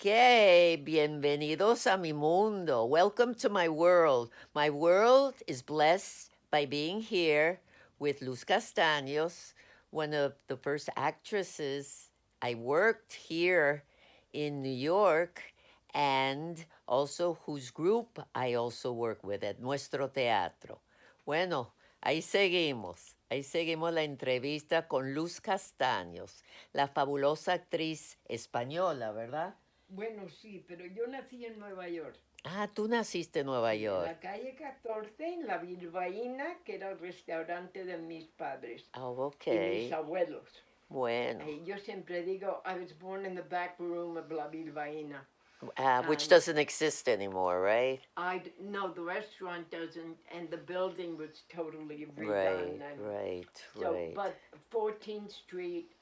Okay, bienvenidos a mi mundo. Welcome to my world. My world is blessed by being here with Luz Castaños, one of the first actresses. I worked here in New York, and also whose group I also work with at Nuestro Teatro. Bueno, ahí seguimos. Ahí seguimos la entrevista con Luz Castaños, la fabulosa actriz española, ¿verdad? Bueno, sí, pero yo nací en Nueva York. Ah, tú naciste en Nueva En York. la calle 14, en la Bilbaína, que era el restaurante de mis padres Oh, y mis okay. abuelos. Bueno, Yo siempre digo, I was born in the back room of la Bilbaína. which doesn't exist anymore, right? No, the restaurant doesn't, and the building was totally Right, redone. right. But 14th Street,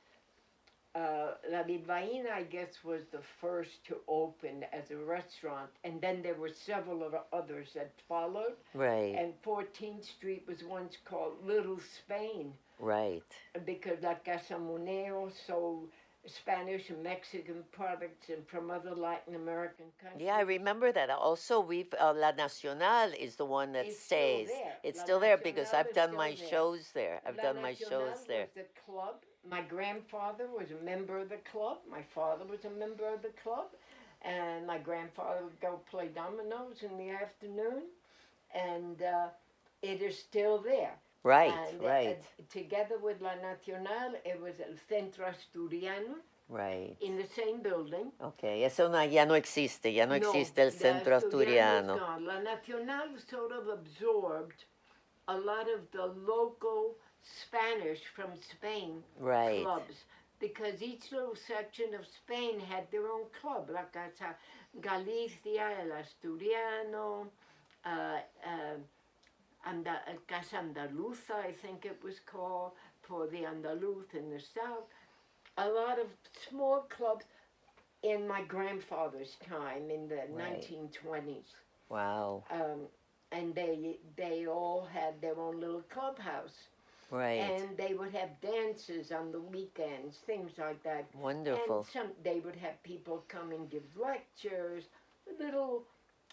La Bilbaína, I guess, was the first to open as a restaurant, and then there were several of others that followed. Right, And 14th Street was once called Little Spain right. because La Casa Moneo sold Spanish and Mexican products and from other Latin American countries. Yeah, I remember that. Also, we've La Nacional is the one that It's still stays. there. It's La still there because Nacional I've is done still my there. shows there. I've La done my Nacional shows there. was the club. My grandfather was a member of the club. My father was a member of the club. And my grandfather would go play dominoes in the afternoon. And it is still there. Right, And, right, together with La Nacional, it was El Centro Asturiano right. in the same building. Okay, eso no, ya no existe. Ya no existe el Centro Asturiano. Gone. La Nacional sort of absorbed a lot of the local Spanish from Spain Right. clubs because each little section of Spain had their own club, La Casa Galicia, El Asturiano, Casa Andaluza, I think it was called, for the Andaluz in the south. A lot of small clubs in my grandfather's time in the Right. 1920s. Wow. And they all had their own little clubhouse. Right. And they would have dances on the weekends, things like that. Wonderful. And they would have people come and give lectures, little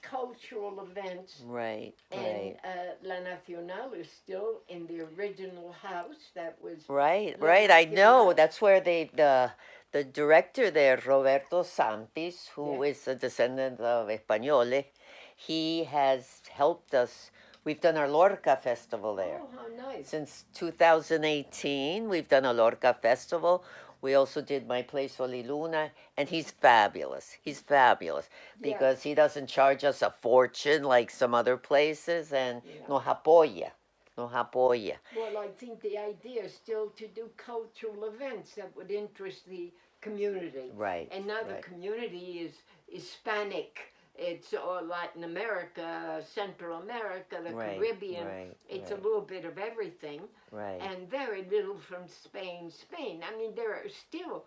cultural events. Right, And right. La Nacional is still in the original house that was. Right, La right. I know. Nacional. That's where the director there, Roberto Santis, who Yeah. is a descendant of Españoles, he has helped us. We've done our Lorca Festival there. Oh, how nice. Since 2018, we've done a Lorca Festival. We also did My Place Oli Luna, and he's fabulous. He's fabulous Yeah. because he doesn't charge us a fortune like some other places, and Yeah. nos apoya. Nos apoya. Well, I think the idea is still to do cultural events that would interest the community. Right. And now the right. community is Hispanic. It's all Latin America, Central America, the Right, Caribbean. right, It's right. a little bit of everything. Right. And very little from Spain. I mean, there are still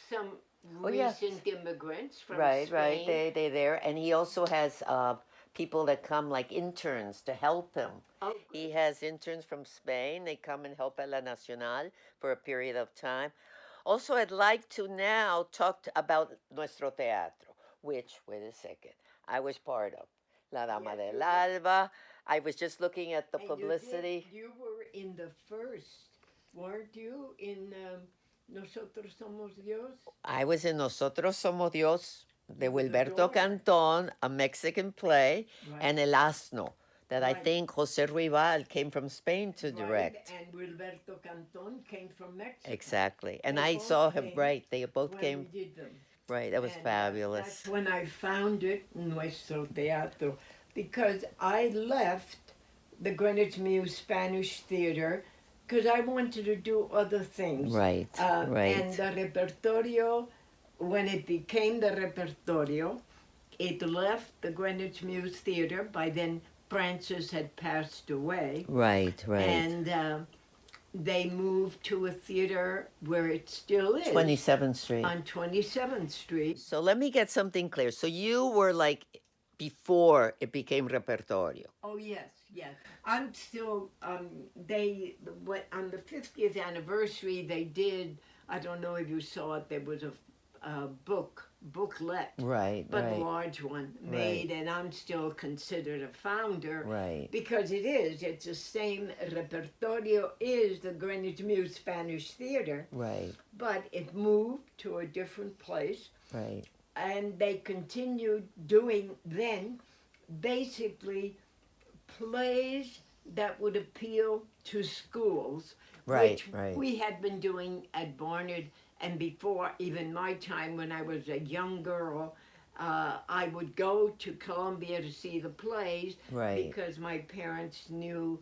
some Oh, yes. recent immigrants from Right, Spain. right. They're there. And he also has people that come like interns to help him. Oh, He has interns from Spain. They come and help at La Nacional for a period of time. Also, I'd like to now talk about Nuestro Teatro, which, wait a second, I was part of. La Dama Yes, del you were. Alba. I was just looking at the And publicity. You were in the first, weren't you, in Nosotros Somos Dios? I was in Nosotros Somos Dios de You were the Wilberto daughter. Canton, a Mexican play, Right. and El Asno, that I Right. think Jose Rival came from Spain to direct. Right, and Wilberto Canton came from Mexico. Exactly. And They I both saw him, came right, they both when came, we did them. right, that was And, fabulous. That's when I founded Nuestro Teatro, because I left the Greenwich Mews Spanish Theater because I wanted to do other things. Right, right. And the Repertorio, when it became the Repertorio, it left the Greenwich Mews Theater. By then, Francis had passed away. Right, right. And they moved to a theater where it still is. 27th Street. On 27th Street. So let me get something clear. So you were like before it became Repertorio. Oh, yes. I'm still, on the 50th anniversary, they did, I don't know if you saw it, there was a book booklet, Right, but right, a large one made, and I'm still considered a founder right, because it's the same repertorio is the Greenwich Muse Spanish Theater, right, but it moved to a different place, right, and they continued doing then basically plays that would appeal to schools, right, which right, we had been doing at Barnard. And before even my time, when I was a young girl, I would go to Columbia to see the plays right, because my parents knew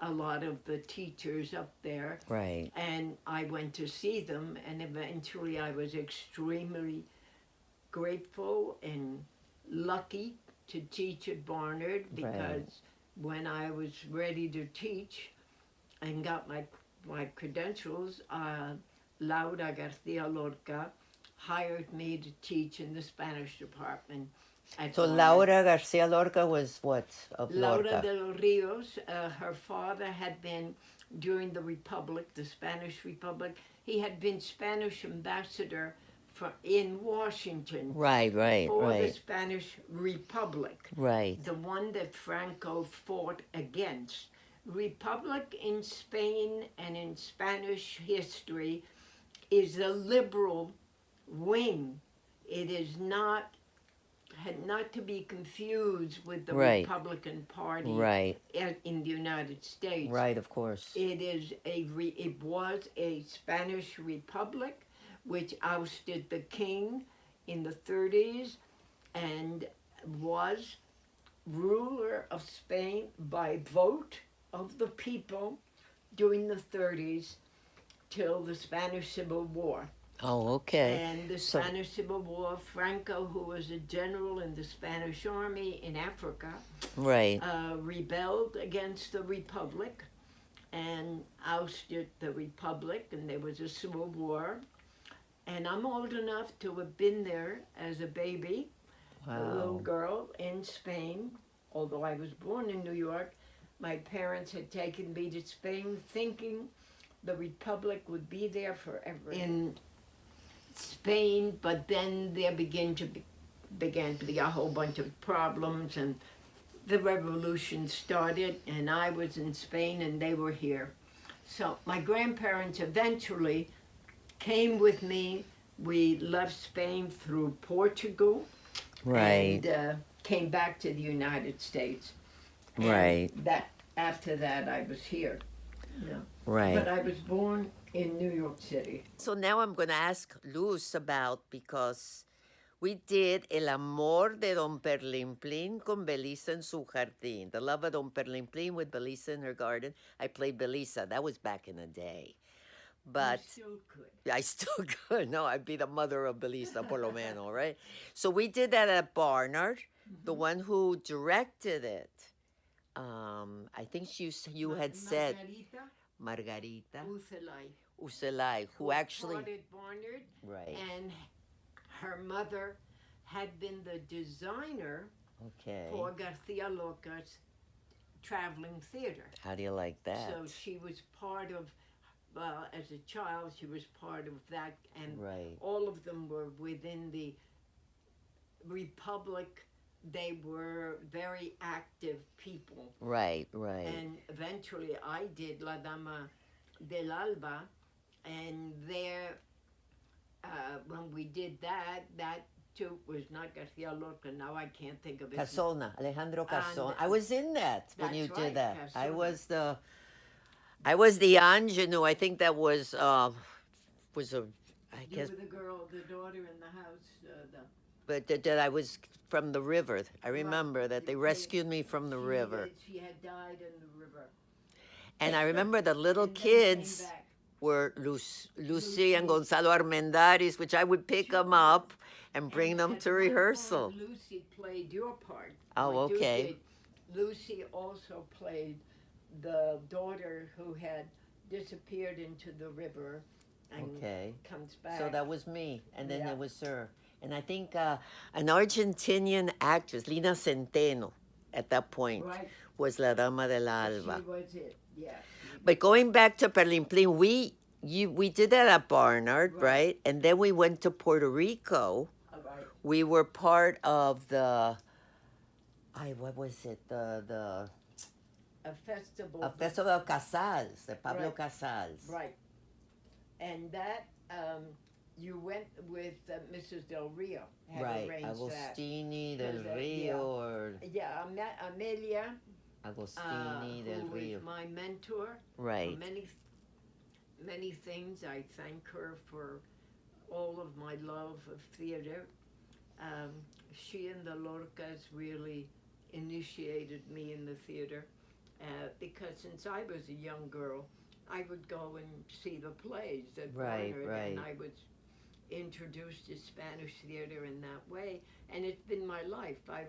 a lot of the teachers up there. right, And I went to see them, and eventually I was extremely grateful and lucky to teach at Barnard because right. when I was ready to teach and got my credentials, Laura Garcia Lorca hired me to teach in the Spanish department at So Barnard. Laura Garcia Lorca was what of Laura Lorca? de los Rios, her father had been, during the Republic, the Spanish Republic, he had been Spanish ambassador in Washington Right, right, for the right, Spanish Republic, right, the one that Franco fought against. Republic in Spain and in Spanish history is a liberal wing. It is not to be confused with the Right. Republican Party right, in the United States. right. Of course. It was a Spanish Republic which ousted the king in the 30s and was ruler of Spain by vote of the people during the 30s till the Spanish Civil War. Oh, okay. And the So- Spanish Civil War, Franco, who was a general in the Spanish army in Africa, Right, rebelled against the Republic and ousted the Republic, and there was a civil war. And I'm old enough to have been there as a baby, a little wow. girl in Spain. Although I was born in New York, my parents had taken me to Spain thinking the Republic would be there forever in Spain, but then there began to be a whole bunch of problems, and the revolution started, and I was in Spain and they were here. So my grandparents eventually came with me. We left Spain through Portugal Right, and came back to the United States. And right, after that I was here. Yeah. right. But I was born in New York City. So now I'm going to ask Luz about, because we did El Amor de Don Perlimplín con Belisa en su jardín. The Love of Don Perlimplín with Belisa in her garden. I played Belisa. That was back in the day. But You still could. I still could. No, I'd be the mother of Belisa, por lo menos, right? So we did that at Barnard. The one who directed it, I think you had said Margarita Ucelay, who actually, started Barnard, right, and her mother had been the designer okay. for Garcia Lorca's traveling theater. How do you like that? So she was part of, as a child, she was part of that, and Right, all of them were within the Republic. They were very active people. right, right. And eventually I did La Dama del Alba, and there, when we did that too was not Garcia Lorca. Now I can't think of it. Casona, Alejandro Casona. And, I was in that when that's you right, did that. I Casona. was the ingenue. I think that was a, I You guess, were the girl, the daughter in the house. but that I was from the river. I remember that they rescued me from the river. She had died in the river. And I remember the little And then came kids back. were Lucy and Gonzalo Armendaris, which I would pick them up and bring them at to one rehearsal. point, Lucy played your part. Oh, what you okay. did. Lucy also played the daughter who had disappeared into the river and Okay. comes back. So that was me, and then Yeah. it was her. And I think an Argentinian actress, Lina Centeno, at that point, Right. was La Dama del Alba. She was it, yeah. But going back to Perlimplín, we did that at Barnard, Right. right? And then we went to Puerto Rico All right. We were part of the, what was it? A festival. A festival of Casals, the Pablo Right. Casals. Right. And that, you went with Mrs. Del Rio. Had Right, arranged that. Agostini del 'Cause, Rio, or Yeah, Amelia, Agostini del who Rio. is my mentor for Right. many things. I thank her for all of my love of theater. She and the Lorcas really initiated me in the theater, because since I was a young girl, I would go and see the plays at Right, Barnard, right. and I was introduced to Spanish theater in that way, and it's been my life. I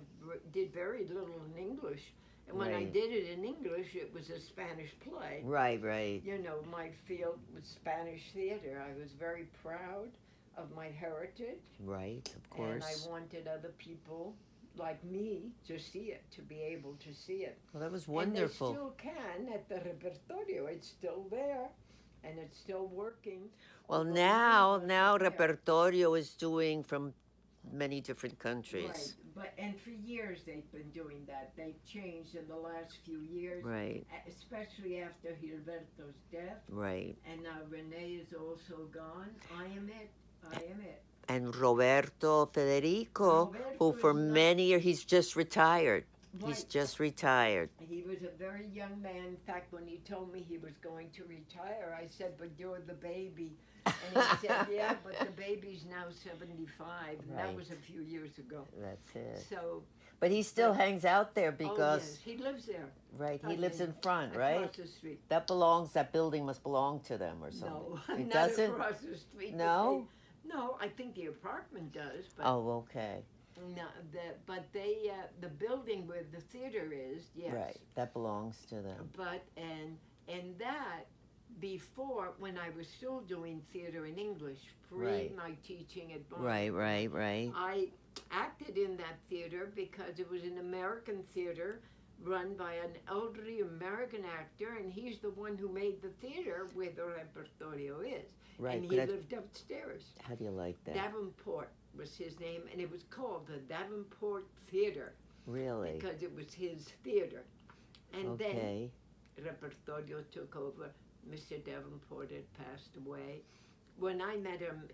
did very little in English, and when I Right. did it in English, it was a Spanish play. Right, right. You know, my field was Spanish theater. I was very proud of my heritage, Right, of and I course. wanted other people like me to see it, to be able to see it. Well, that was And wonderful. they still can at the Repertorio. It's still there, and it's still working. Well, although now many of us are there. Repertorio is doing from many different countries. Right, and for years they've been doing that. They've changed in the last few years, Right, especially after Gilberto's death. right. And now Renee is also gone. I am it. And Roberto Federico, who Roberto for is not- many years, he's just retired. He's Right. just retired. He was a very young man. In fact, when he told me he was going to retire, I said, "But you're the baby." And he said, "Yeah, but the baby's now 75." And that Right. was a few years ago. That's it. So, But he still hangs out there oh, because, yes, he lives there. right, he I lives in think, front, across right? the street. That building must belong to them or something. No, It not doesn't? across the street. but No? no, I think the apartment does, but Oh, okay. no, the building where the theater is, yes. Right, that belongs to them. But and that before, when I was still doing theater in English, pre Right. my teaching at Barnard, Right. I acted in that theater because it was an American theater run by an elderly American actor, and he's the one who made the theater where the Repertorio is. Right, And but he lived upstairs. how do you like that? Davenport was his name, and it was called the Davenport Theater Really? because it was his theater. And Okay. then Repertorio took over. Mr. Davenport had passed away. When I met him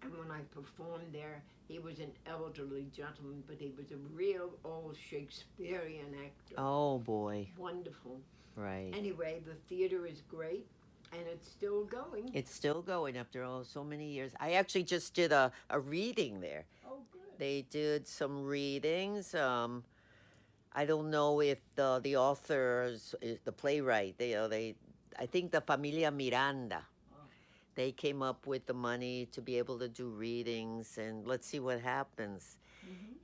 and when I performed there, he was an elderly gentleman, but he was a real old Shakespearean actor. Oh, boy. Wonderful. Right. Anyway, the theater is great, and it's still going. It's still going after so many years. I actually just did a reading there. Oh, good. They did some readings. I don't know if the authors, the playwright, I think the Familia Miranda, they came up with the money to be able to do readings, and let's see what happens.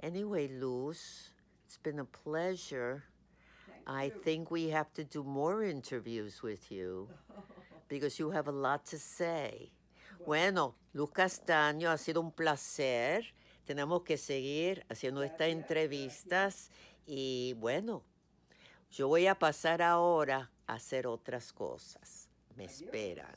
Anyway, Luz, it's been a pleasure. Thank I you. think we have to do more interviews with you because you have a lot to say. Bueno, Luz Castaños, ha sido un placer. Tenemos que seguir haciendo estas Gracias, entrevistas y bueno, yo voy a pasar ahora a hacer otras cosas. Me esperan.